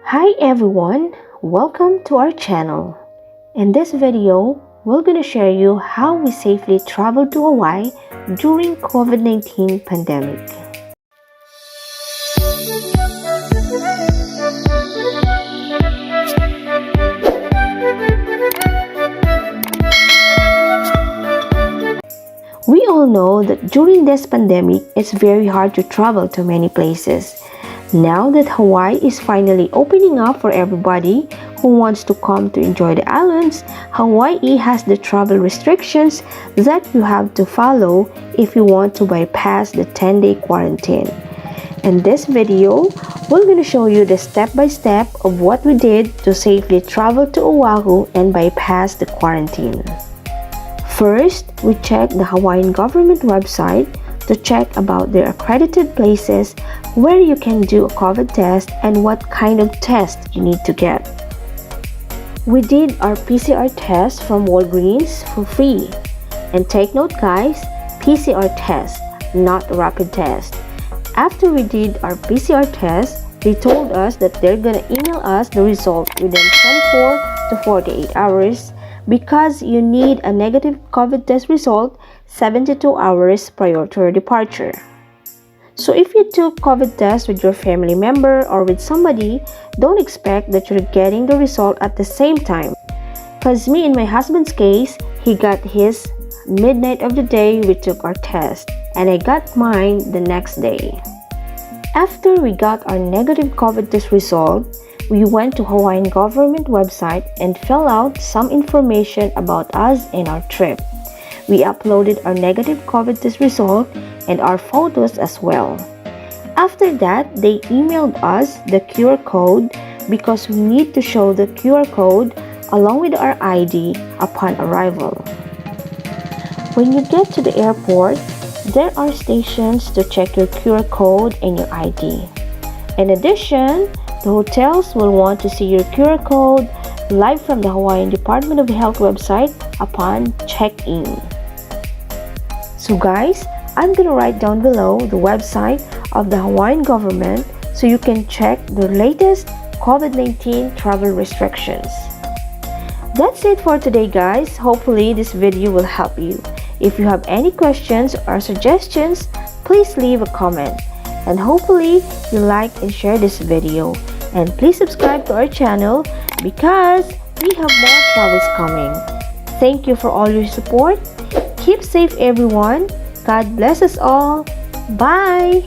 Hi everyone, welcome to our channel. In this video, we're going to share you how we safely traveled to Hawaii during COVID-19 pandemic. We all know that during this pandemic, it's very hard to travel to many places. Now that Hawaii is finally opening up for everybody who wants to come to enjoy the islands, Hawaii has the travel restrictions that you have to follow if you want to bypass the 10-day quarantine. In this video, we're going to show you the step-by-step of what we did to safely travel to Oahu and bypass the quarantine. First, we checked the Hawaiian government website to check about their accredited places where you can do a COVID test and what kind of test you need to get. We did our PCR test from Walgreens for free. And take note guys, PCR test, not rapid test. After we did our PCR test, they told us that they're gonna email us the result within 24 to 48 hours because you need a negative COVID test result 72 hours prior to your departure. So if you took COVID test with your family member or with somebody, don't expect that you're getting the result at the same time. Cause me in my husband's case, he got his midnight of the day we took our test and I got mine the next day. After we got our negative COVID test result, we went to Hawaiian government website and filled out some information about us and our trip. We uploaded our negative COVID test result and our photos as well. After that, they emailed us the QR code because we need to show the QR code along with our ID upon arrival. When you get to the airport, there are stations to check your QR code and your ID. In addition, the hotels will want to see your QR code live from the Hawaiian Department of Health website upon check-in. So guys, I'm gonna write down below the website of the Hawaiian government so you can check the latest COVID-19 travel restrictions. That's it for today guys. Hopefully this video will help you. If you have any questions or suggestions, please leave a comment. And hopefully you like and share this video. And please subscribe to our channel because we have more travels coming. Thank you for all your support. Keep safe everyone. God bless us all. Bye!